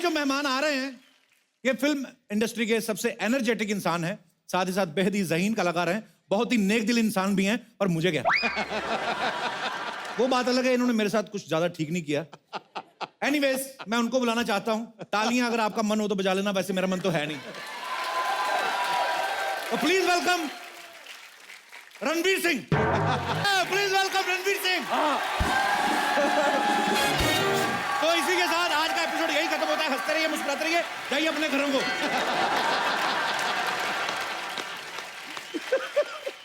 जो मेहमान आ रहे हैं ये फिल्म इंडस्ट्री के सबसे एनर्जेटिक इंसान है, साथ ही साथ बेहद ही ज़हीन कलाकार हैं, बहुत ही नेक दिल इंसान भी हैं। और मुझे क्या वो बात अलग है, इन्होंने मेरे साथ कुछ ज्यादा ठीक नहीं किया। एनीवेज मैं उनको बुलाना चाहता हूं। तालियां अगर आपका मन हो तो बजा लेना, वैसे मेरा मन तो है नहीं। तो please welcome Ranveer Singh. Please welcome Ranveer Singh. तो इसी के साथ आज का एपिसोड यही खत्म होता है। हंसते रहिए, मुस्कुराते रहिए, जाइए अपने घरों को।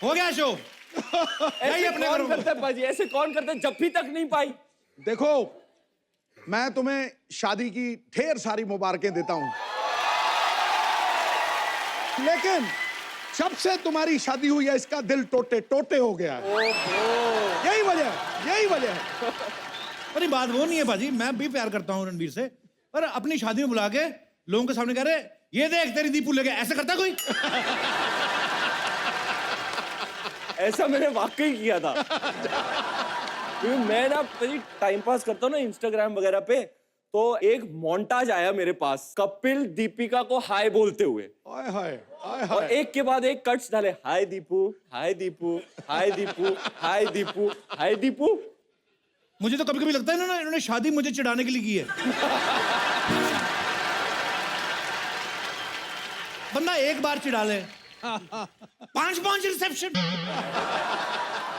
हो गया शो। ऐसे अपने कौन करता है पाजी? ऐसे कौन करता है? जप्फी तक नहीं पाई। देखो, मैं तुम्हें शादी की ढेर सारी मुबारकें देता हूं, लेकिन जब से तुम्हारी शादी हुई है इसका दिल टोटे टोटे हो गया है। यही वजह है, यही वजह है। अरे बात वो नहीं है भाजी, मैं भी प्यार करता हूँ रणवीर से, पर अपनी शादी में बुला के लोगों के सामने कह रहे ये देख तेरी दीपू ले गया, ऐसे करता कोई? ऐसा मैंने वाकई किया था। क्योंकि मैं ना टाइम पास करता हूँ ना इंस्टाग्राम वगैरह पे, तो एक मोन्टाज आया मेरे पास कपिल दीपिका को हाय बोलते हुए। हाय हाय हाय और हाय। एक के बाद एक कट्स डाले, हाय दीपू, हाय दीपू, हाय दीपू, हाय दीपू, हाय दीपू। मुझे तो कभी-कभी लगता है ना इन्होंने शादी मुझे चिढ़ाने के लिए की है। बंदा एक बार चिढ़ा ले, 5 रिसेप्शन।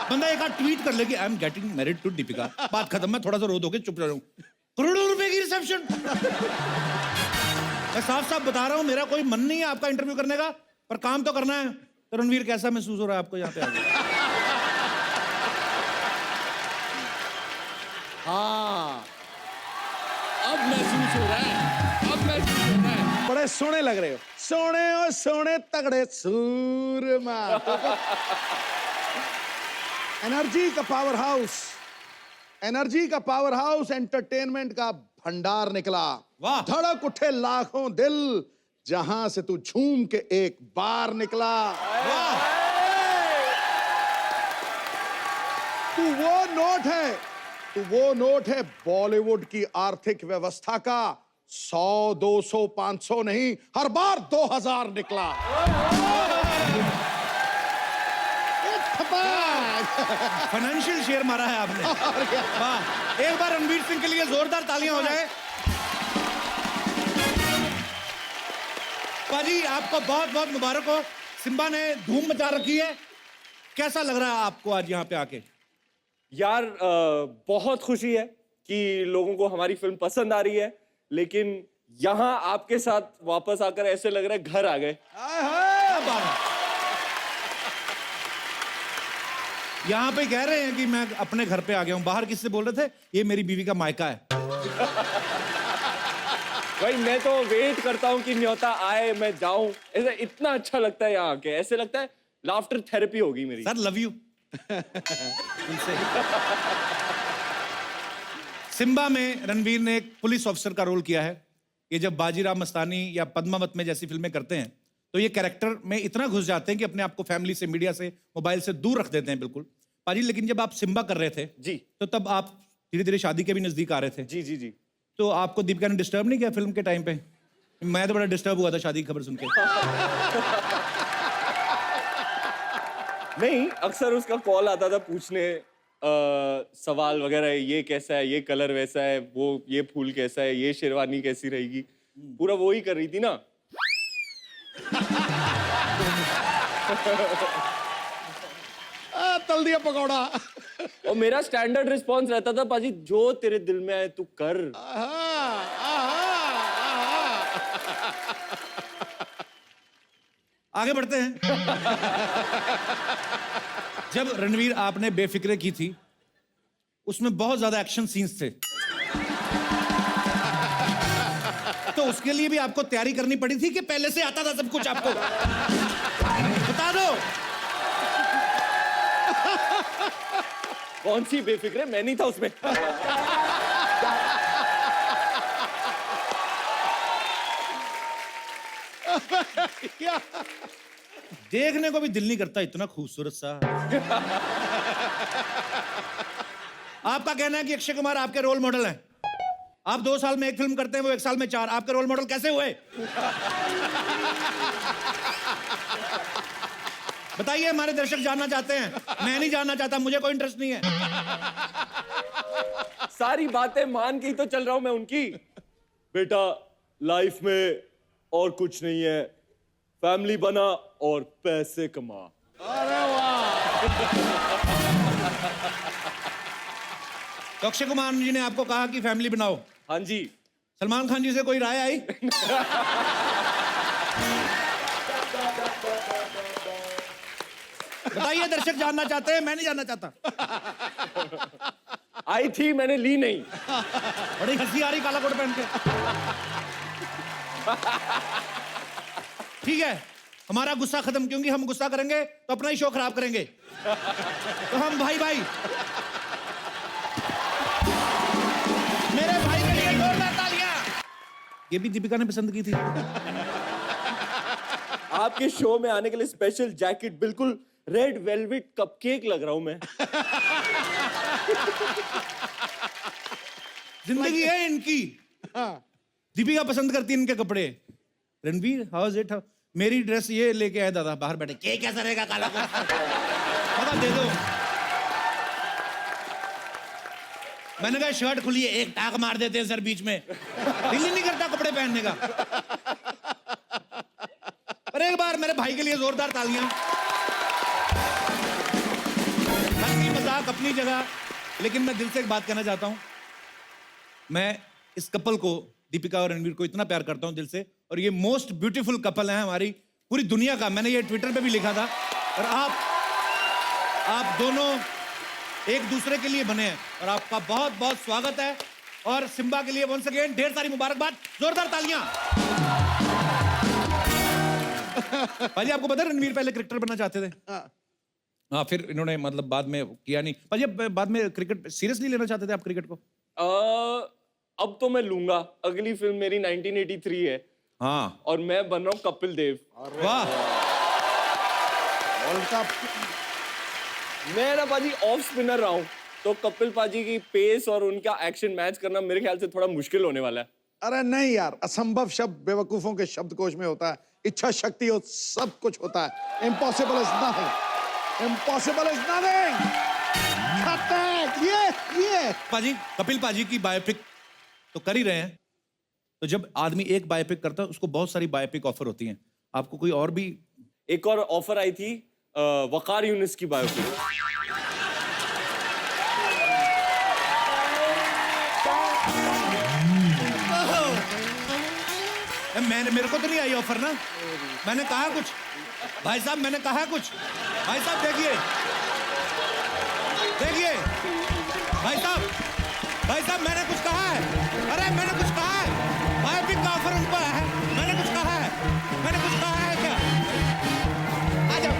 बंदा एक आध ट्वीट कर ले कि I am getting married to Deepika, बात खत्म। मैं थोड़ा सा रो दोगे, चुप रहूं। करोड़ों रुपए की रिसेप्शन। मैं साफ साफ बता रहा हूं, मेरा कोई मन नहीं है आपका इंटरव्यू करने का, पर काम तो करना है। तो रणवीर, कैसा महसूस हो रहा है आपको यहाँ पे आके? हाँ, अब महसूस हो रहा है, अब महसूस हो रहा है। बड़े सोने लग रहे हो, सोने और सोने तगड़े सूरमा। एनर्जी का पावर हाउस, एनर्जी का पावर हाउस, एंटरटेनमेंट का भंडार निकला। वाह। धड़क उठे लाखों दिल, जहां से तू झूम के एक बार निकला। वाह। तू वो नोट है, तू वो नोट है बॉलीवुड की आर्थिक व्यवस्था का। 100, 200, 500 नहीं, हर बार 2000 निकला। फाइनेंशियल शेयर मारा है आपने। वाह, एक बार रणवीर सिंह के लिए जोरदार तालियां हो जाए। पाजी, आपको बहुत बहुत मुबारक हो। सिम्बा ने धूम मचा रखी है। कैसा लग रहा है आपको आज यहाँ पे आके? यार बहुत खुशी है कि लोगों को हमारी फिल्म पसंद आ रही है, लेकिन यहाँ आपके साथ वापस आकर ऐसे लग रहा है घर आ गए। यहाँ पे कह रहे हैं कि मैं अपने घर पे आ गया हूँ। बाहर किससे बोल रहे थे? ये मेरी बीवी का मायका है। भाई मैं तो वेट करता हूँ कि न्योता आए, मैं जाऊं। ऐसा इतना अच्छा लगता है यहाँ आके, ऐसे लगता है लाफ्टर थेरेपी होगी मेरी। Sir love you. सिम्बा में रणवीर ने एक पुलिस ऑफिसर का रोल किया है। ये जब बाजीराव मस्तानी या पद्मावत में जैसी फिल्में करते हैं तो ये कैरेक्टर में इतना घुस जाते हैं कि अपने आप को फैमिली से, मीडिया से, मोबाइल से दूर रख देते हैं बिल्कुल। पाजी, लेकिन जब आप सिम्बा कर रहे थे जी, तो तब आप धीरे धीरे शादी के भी नजदीक आ रहे थे। जी जी जी। तो आपको दीपिका ने डिस्टर्ब नहीं किया फिल्म के टाइम पे? मैं तो बड़ा डिस्टर्ब हुआ था शादी की खबर सुन के। नहीं, अक्सर उसका कॉल आता था पूछने सवाल वगैरह, ये कैसा है, ये कलर वैसा है, वो ये फूल कैसा है, ये शेरवानी कैसी रहेगी, पूरा वो ही कर रही थी ना। तल दिया पकौड़ा। और मेरा स्टैंडर्ड रिस्पॉन्स रहता था, पाजी जो तेरे दिल में आए तू कर। आगे बढ़ते हैं। जब रणवीर आपने बेफिक्रे की थी उसमें बहुत ज्यादा एक्शन सीन्स थे, तो उसके लिए भी आपको तैयारी करनी पड़ी थी कि पहले से आता था सब कुछ आपको? बता दो। कौन सी बेफिक्रे? मैं नहीं था उसमें। देखने को भी दिल नहीं करता, इतना खूबसूरत सा। आपका कहना है कि अक्षय कुमार आपके रोल मॉडल हैं? आप 2 साल में 1 फिल्म करते हैं, वो 1 साल में 4। आपके रोल मॉडल कैसे हुए? बताइए, हमारे दर्शक जानना चाहते हैं। मैं नहीं जानना चाहता, मुझे कोई इंटरेस्ट नहीं है। सारी बातें मान के ही तो चल रहा हूं मैं उनकी। बेटा, लाइफ में और कुछ नहीं है, फैमिली बना और पैसे कमा। अरे वाह। तो अक्षय कुमार जी ने आपको कहा कि फैमिली बनाओ। हाँ जी। सलमान खान जी से कोई राय आई? बताइए, दर्शक जानना चाहते हैं, मैं नहीं जानना चाहता। आई थी, मैंने ली नहीं। बड़ी हंसी आ रही काला कोट पहन के। ठीक है, हमारा गुस्सा खत्म, क्योंकि हम गुस्सा करेंगे तो अपना ही शो खराब करेंगे। तो हम भाई भाई, मेरे भाई के लिए जोरदार तालियां। ये भी दीपिका ने पसंद की थी। आपके शो में आने के लिए स्पेशल जैकेट, बिल्कुल रेड वेलवेट कपकेक लग रहा हूं मैं। जिंदगी है इनकी। दीपिका पसंद करती है इनके कपड़े। Ranveer, how is it? मेरी ड्रेस ये लेके आए दादा बाहर बैठे, के कैसा रहेगा काला कोट? पता दे दो। मैंने कहा शर्ट खुली है, एक टाक मार देते हैं सर बीच में। दिल ही नहीं करता कपड़े पहनने का। पर एक बार मेरे भाई के लिए जोरदार तालियां। हंसी मजाक अपनी जगह, लेकिन मैं दिल से एक बात कहना चाहता हूं। मैं इस कपल को, दीपिका और रणवीर को, इतना प्यार करता हूं दिल से। और ये मोस्ट ब्यूटीफुल कपल है हमारी पूरी दुनिया का। मैंने ये ट्विटर पे भी लिखा था। और आप दोनों एक दूसरे के लिए बने हैं, और आपका बहुत बहुत स्वागत है। और सिम्बा के लिए वंस अगेन ढेर सारी मुबारकबाद, जोरदार तालियां। भाई आपको पता है रणवीर पहले क्रिकेटर बनना चाहते थे। हाँ, फिर इन्होंने मतलब बाद में किया नहीं। भाई बाद में क्रिकेट सीरियसली लेना चाहते थे आप क्रिकेट को? अब तो मैं लूंगा। अगली फिल्म मेरी 1983 है। हाँ, और मैं बन रहा हूँ कपिल देव। वाह। World cup. मैं ना पाजी ऑफ स्पिनर रहा हूँ, तो कपिल पाजी की पेस और उनका एक्शन मैच करना मेरे ख्याल से थोड़ा मुश्किल होने वाला है। अरे नहीं यार, असंभव शब्द बेवकूफों के शब्दकोश में होता है। इच्छा शक्ति हो सब कुछ होता है। Impossible is nothing. Impossible is nothing. ये पाजी, कपिल पाजी की बायोपिक तो कर ही रहे हैं। तो जब आदमी एक बायोपिक करता है, उसको बहुत सारी बायोपिक ऑफर होती हैं। आपको कोई और भी? एक और ऑफर आई थी, वकार यूनिस की बायोपिक। मेरे को तो नहीं आई ऑफर ना। मैंने कहा कुछ भाई साहब, मैंने कहा कुछ भाई साहब। देखिए भाई साहब, मैंने कुछ कहा है। अरे मैंने कुछ कहा है। बायोपिक का ऑफर उन पर है। मैंने कुछ कहा है क्या? आ जाओ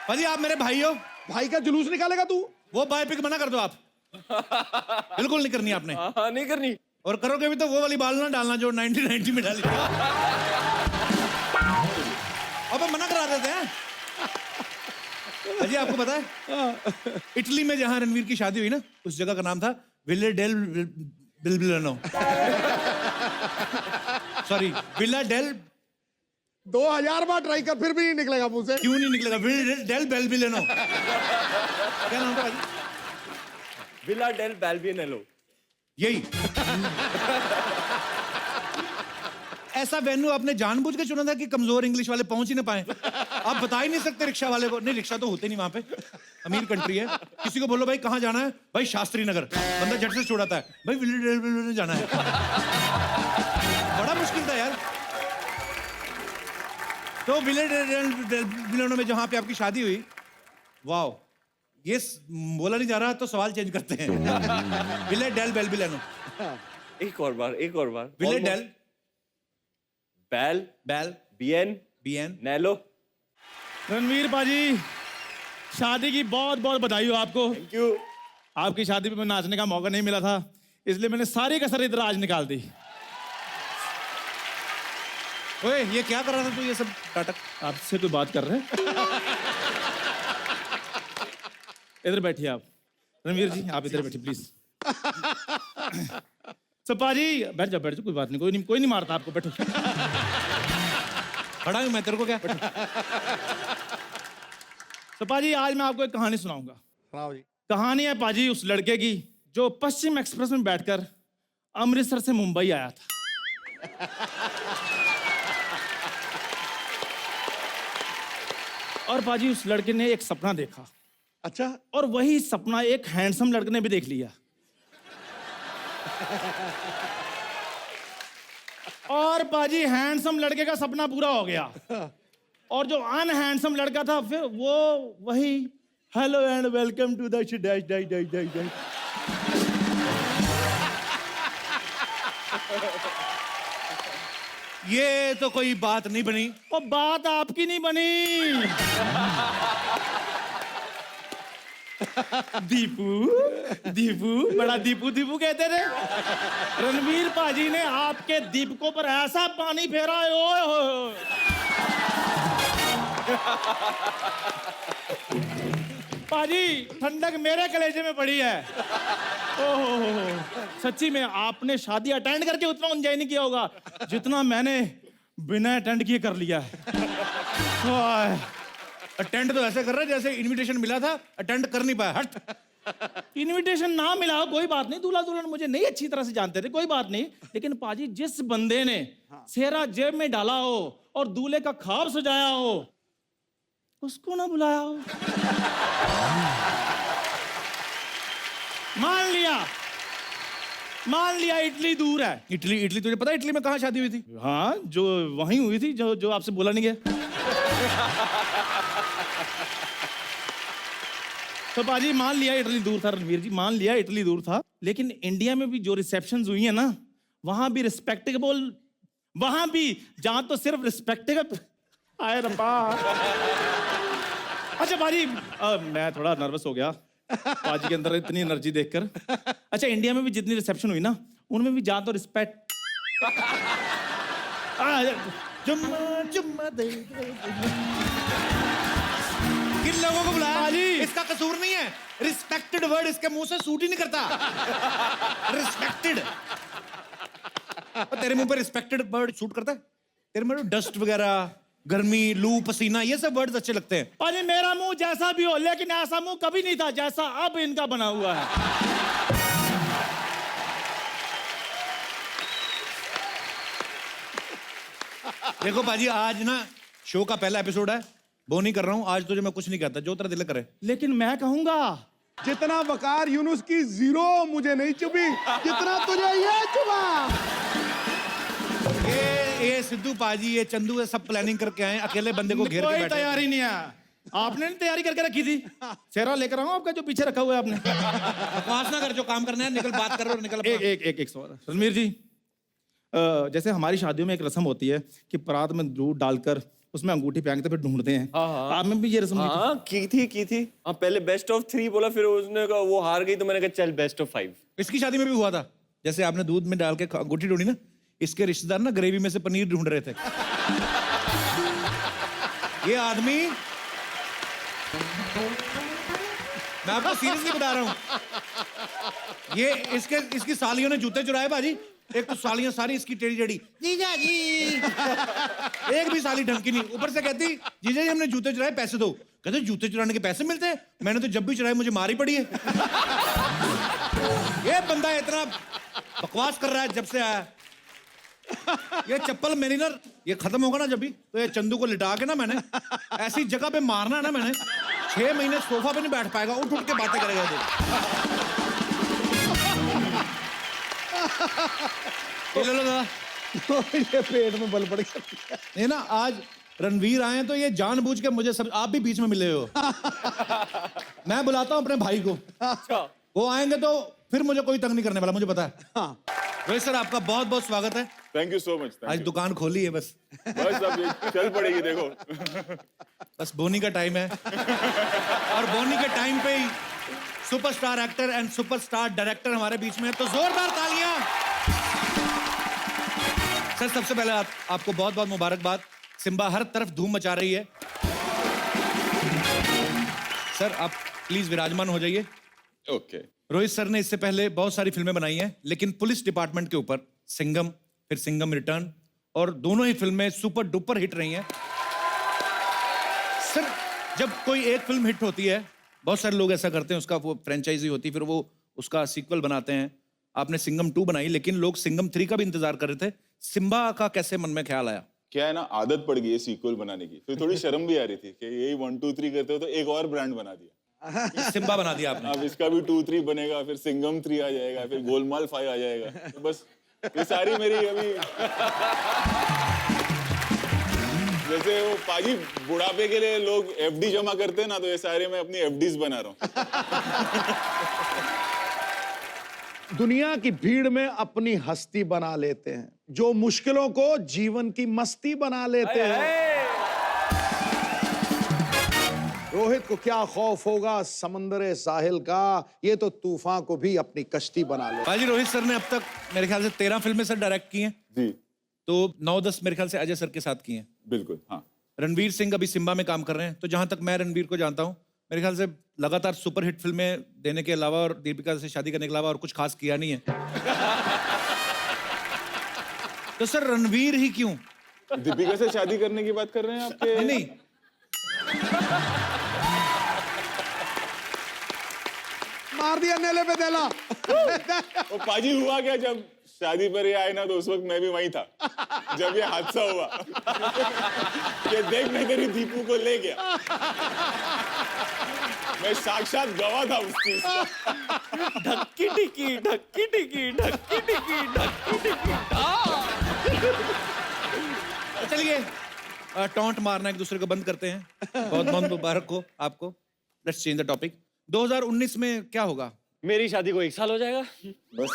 भाजी, आप मेरे भाई हो। भाई का जुलूस निकालेगा तू? वो बायोपिक मना कर दो आप। बिल्कुल नहीं करनी आपने। हाँ, नहीं करनी। और करोगे भी तो वो वाली बाल ना डालना जो 1990 में डाली। अब मना करा देते हैं। अजी आपको पता है इटली में जहां रणवीर की शादी हुई ना, उस जगह का नाम था villa del Balbianello. Sorry, villa del. 2000 बार ट्राई कर, फिर भी नहीं निकलेगा मुंह से। क्यों नहीं निकलेगा? Villa del Balbianello. क्या नाम था भाई? Villa del Balbianello. यही। ऐसा वेन्यू आपने जानबूझ के चुना था कि कमजोर इंग्लिश वाले पहुंच ही ना पाए? आप बता ही नहीं सकते रिक्शा वाले को। नहीं, रिक्शा तो होते नहीं वहां पे, अमीर कंट्री है। किसी को बोलो भाई कहाँ जाना है, भाई शास्त्री नगर, बंदा झट से छुड़ाता है, भाई विले जाना है। बड़ा मुश्किल था यार। तो विले में जहां पे आपकी शादी हुई, वाह, ये बोला नहीं जा रहा तो सवाल चेंज करते हैं। विले डेल बेलबिलेनो। एक और बार विले डेल बेल बीएन नेलो। रणवीर पाजी, शादी की बहुत बहुत बधाई हो आपको। Thank you. आपकी शादी में नाचने का मौका नहीं मिला था, इसलिए मैंने सारी कसर इधर आज निकाल दी। ओए, ये क्या कर रहा था तू? ये सब नाटक आपसे कोई बात कर रहे हैं? इधर बैठिए आप। रणवीर जी, आप इधर बैठिए प्लीज। तो पाजी बैठ जाओ कोई बात नहीं, कोई नहीं मारता आपको, बैठो। खड़ा हूं मैं, तेरे को क्या? तो पाजी आज मैं आपको एक कहानी सुनाऊंगा। सुनाओ जी। कहानी है पाजी उस लड़के की जो पश्चिम एक्सप्रेस में बैठकर अमृतसर से मुंबई आया था। और पाजी उस लड़के ने एक सपना देखा, अच्छा, और वही सपना एक हैंडसम लड़के ने भी देख लिया। और पाजी हैंडसम लड़के का सपना पूरा हो गया, और जो अनहैंडसम लड़का था फिर वो वही hello and welcome to the dash dash dash dash dash. ये तो कोई बात नहीं बनी। और बात आपकी नहीं बनी। दीपू दीपू बड़ा दीपू दीपू कहते थे। रणवीर पाजी ने आपके दीपकों पर ऐसा पानी फेरा है, ओए होए। पाजी ठंडक मेरे कलेजे में पड़ी है। ओहो, सच्ची में आपने शादी अटेंड करके उतना एंजॉय नहीं किया होगा जितना मैंने बिना अटेंड किए कर लिया है। अटेंड तो ऐसे कर रहा है जैसे इनविटेशन मिला था, अटेंड कर नहीं पाया। हट। इनविटेशन ना मिला हो कोई बात नहीं, दूल्हा दुल्हन मुझे नहीं अच्छी तरह से जानते थे, कोई बात नहीं। लेकिन पाजी जिस बंदे ने सेहरा जेब में डाला हो और दूल्हे का ख्वाब सजाया हो, उसको ना बुलाया हो। मान लिया इटली दूर है। इटली तुझे पता है इटली में कहाँ शादी हुई थी? हाँ, जो वहीं हुई थी जो आपसे बोला नहीं गया। तो बाजी मान लिया इटली दूर था, रणवीर जी मान लिया इटली दूर था, लेकिन इंडिया में भी जो रिसेप्शंस हुई है ना, वहां भी रिस्पेक्टेबल, वहां भी जहां तो सिर्फ रिस्पेक्टेबल। आए रब्बा। अच्छा बाजी, मैं थोड़ा नर्वस हो गया पाजी के अंदर इतनी एनर्जी देखकर। अच्छा, इंडिया में भी जितनी रिसेप्शन हुई ना, उनमें भी जहां तो रिस्पेक्ट। जुम्मा दे। किन लोगों को बुलाया? पाजी। इसका कसूर नहीं है, रिस्पेक्टेड वर्ड इसके मुंह से सूट ही नहीं करता। रिस्पेक्टेड। तेरे मुंह पे रिस्पेक्टेड वर्ड सूट करता है? तेरे मुंह में डस्ट वगैरह, गर्मी, लू, पसीना, ये सब वर्ड्स अच्छे लगते हैं। पाजी मेरा मुंह जैसा भी हो, लेकिन ऐसा मुंह कभी नहीं था जैसा अब इनका बना हुआ है। देखो पाजी, आज ना शो का पहला एपिसोड है, वो नहीं कर रहा हूँ आज, तुझे मैं कुछ नहीं कहता, जो तेरा दिल करे। लेकिन मैं कहूंगा जितना वकार यूनुस की जीरो मुझे नहीं चुभी, जितना तुझे ये चुभा। ये सिद्धू पाजी, ये चंदू, ये सब प्लानिंग करके आए, अकेले बंदे को घेर के कोई बैठे। तैयारी नहीं है। आपने नहीं तैयारी करके रखी थी? सेहरा लेकर आऊं आपका जो पीछे रखा हुआ है आपने? बकवास ना कर, जो काम करना है निकल, बात कर रहे हो निकल। एक सवाल रणवीर जी, जैसे हमारी शादियों में एक रस्म होती है कि परात में दूध डालकर उसमें अंगूठी पहनते फिर ढूंढते हैं। आप में भी ये रस्म हाँ की थी। हाँ, पहले बेस्ट ऑफ 3 बोला, फिर उसने कहा वो हार गई तो मैंने कहा चल बेस्ट ऑफ 5। इसकी शादी में भी हुआ था, जैसे आपने दूध में डाल के अंगूठी ढूंढी ना, इसके रिश्तेदार ना ग्रेवी में से पनीर ढूंढ रहे थे। ये आदमी, मैं आपको सीरियसली बता रहा हूं, ये इसकी सालियों ने जूते चुराए बाजी। एक तो सालियां सारी इसकी टेढ़ी टेढ़ी, जीजा जी। एक भी साली ढंग की नहीं, ऊपर से कहती जीजा जी हमने जूते चुराए, पैसे दो। कहते जूते चुराने के पैसे मिलते हैं? मैंने तो जब भी चुराए मुझे मार ही पड़ी है। ये बंदा इतना बकवास कर रहा है जब से आया। ये चप्पल मेरिनर ये खत्म होगा ना जब भी, तो ये चंदू को लिटा के ना मैंने ऐसी जगह पे मारना है ना, मैंने 6 महीने सोफा पे नहीं बैठ पाएगा, उठ उठ के बातें करेगा ये। ले लो दादा। ये पेट में बल पड़ गया। ये ना आज रणवीर आए तो ये जानबूझ के मुझे सब, आप भी बीच में मिले हो। मैं बुलाता हूँ अपने भाई को, अच्छा, वो आएंगे तो फिर मुझे कोई तंग नहीं करने वाला, मुझे पता है। हाँ। रोहित सर आपका बहुत बहुत स्वागत है। Thank you so much. आज दुकान खोली है बस बस अब ये चल पड़ेगी, देखो। बस बोनी का टाइम है और बोनी के टाइम पे ही superstar actor and superstar director हमारे बीच में है, तो जोरदार तालियां। सर सबसे पहले आपको बहुत बहुत मुबारकबाद। सिम्बा हर तरफ धूम मचा रही है। सर आप प्लीज विराजमान हो जाइए। ओके। रोहित सर ने इससे पहले बहुत सारी फिल्में बनाई हैं, लेकिन पुलिस डिपार्टमेंट के ऊपर सिंघम, फिर सिंघम रिटर्न, और दोनों ही फिल्में सुपर डुपर हिट रही हैं। सर, जब कोई एक फिल्म हिट होती है, बहुत सारे लोग ऐसा करते हैं, उसका वो फ्रेंचाइजी होती है, फिर वो उसका सीक्वल बनाते हैं। आपने सिंघम 2 बनाई, लेकिन लोग सिंघम 3 का भी इंतजार कर रहे थे। सिम्बा का कैसे मन में ख्याल आया? क्या है ना, आदत पड़ गई है सीक्वल बनाने की, फिर थोड़ी शर्म भी आ रही थी कि यही 1 2 3 करते हो, तो एक और ब्रांड बना दिया। सिम्बा बना दिया आपने। अब इसका भी 2 3 बनेगा, फिर सिंघम 3 आ जाएगा, फिर गोलमाल 5 आ जाएगा। तो बस ये सारी मेरी अभी जैसे वो पाजी बुढ़ापे के लिए लोग एफडी जमा करते हैं ना, तो ये सारे मैं अपनी एफडीज बना रहा हूँ। दुनिया की भीड़ में अपनी हस्ती बना लेते हैं, जो मुश्किलों को जीवन की मस्ती बना लेते हैं। रोहित को क्या खौफ होगा समंदर साहिल का, ये तो तूफान को भी अपनी कश्ती बना ले। भाजी, रोहित सर ने अब तक मेरे ख्याल से 13 फिल्में सर डायरेक्ट की हैं, जी तो 9-10 मेरे ख्याल से अजय सर के साथ की हैं। बिल्कुल, हाँ। रणवीर सिंह अभी सिम्बा में काम कर रहे हैं, तो जहां तक मैं रणवीर को जानता हूं, मेरे ख्याल से लगातार सुपरहिट फिल्में देने के अलावा और दीपिका से शादी करने के अलावा और कुछ खास किया नहीं है। तो सर रणवीर ही क्यों? दीपिका से शादी करने की बात कर रहे हैं आपके? नहीं, नहीं। मार दिया नेले पे देला। वो पाजी हुआ क्या, जब शादी पर ये आए ना, तो उस वक्त मैं भी वहीं था जब ये हादसा हुआ। ये देख, मैं तेरी दीपू को ले गया, मैं साक्षात गवाह था उस चीज का। ढक्की टिकी ढक्की टिकी ढक्की टिकी ढक्की टिकी। चलिए, टॉन्ट मारना एक दूसरे को बंद करते हैं। बहुत बहुत मुबारक हो आपको। Let's change the topic. 2019 में क्या होगा? मेरी शादी को 1 साल हो जाएगा। बस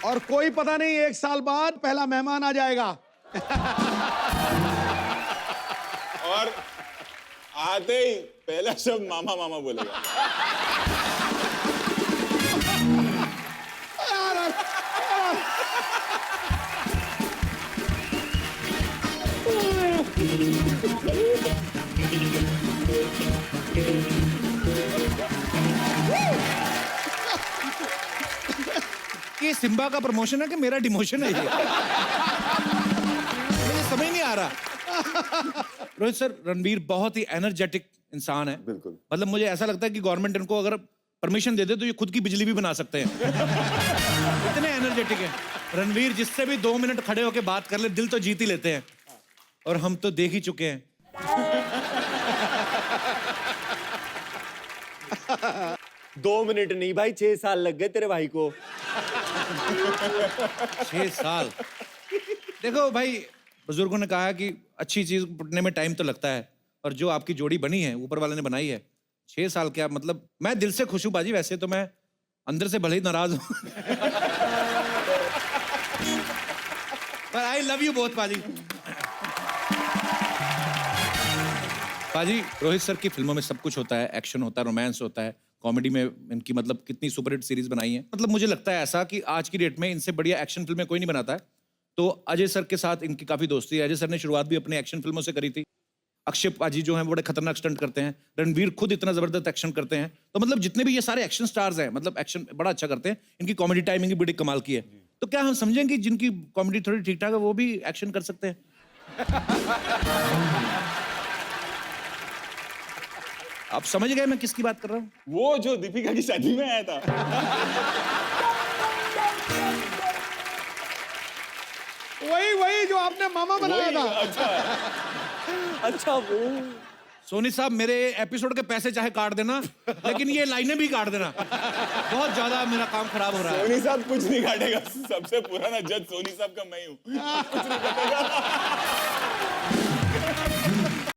और कोई पता नहीं 1 साल बाद पहला मेहमान आ जाएगा। और आते ही पहला शब्द मामा मामा बोलेगा। कि सिम्बा का प्रमोशन है कि मेरा डिमोशन है ये? मुझे समझ नहीं आ रहा। रोहित सर, रणवीर बहुत ही एनर्जेटिक इंसान है। बिल्कुल। मतलब मुझे ऐसा लगता है कि गवर्नमेंट इनको अगर परमिशन दे दे तो ये खुद की बिजली भी बना सकते हैं। इतने एनर्जेटिक हैं रणवीर। जिससे भी 2 मिनट खड़े होकर बात कर ले, दिल तो जीत ही लेते हैं। और हम तो देख ही चुके हैं। 2 मिनट नहीं भाई, 6 साल लग गए तेरे भाई को। 6 साल। देखो भाई, बुजुर्गों ने कहा है कि अच्छी चीज बनने में टाइम तो लगता है, और जो आपकी जोड़ी बनी है, ऊपर वाले ने बनाई है, 6 साल क्या मतलब। मैं दिल से खुश हूं बाजी, वैसे तो मैं अंदर से भले ही नाराज हूं। पर आई लव यू बोथ बाजी। बाजी, रोहित सर की फिल्मों में सब कुछ होता है, एक्शन होता है, रोमांस होता है, कॉमेडी में इनकी मतलब कितनी सुपरहिट सीरीज बनाई है। मतलब मुझे लगता है ऐसा कि आज की डेट में इनसे बढ़िया एक्शन फिल्में कोई नहीं बनाता है। तो अजय सर के साथ इनकी काफी दोस्ती है। अजय सर ने शुरुआत भी अपने एक्शन फिल्मों से करी थी। अक्षय पाजी जो हैं बड़े खतरनाक स्टंट करते हैं। रणवीर खुद इतना जबरदस्त एक्शन करते हैं। तो मतलब जितने भी ये सारे एक्शन स्टार्स हैं, मतलब एक्शन बड़ा अच्छा करते हैं। इनकी कॉमेडी टाइमिंग भी बड़ी कमाल की है। तो क्या हम समझें कि जिनकी कॉमेडी थोड़ी ठीक ठाक है वो भी एक्शन कर सकते हैं? आप समझ गए मैं किसकी बात कर रहा हूँ? वो जो दीपिका की शादी में आया था। वही जो आपने मामा बनाया था। अच्छा वो सोनी साहब, मेरे एपिसोड के पैसे चाहे काट देना, लेकिन ये लाइनें भी काट देना। बहुत ज्यादा मेरा काम खराब हो रहा है। सोनी साहब कुछ नहीं काटेगा, सबसे पुराना जज सोनी साहब का मैं ही हूँ। कुछ नहीं काटेगा।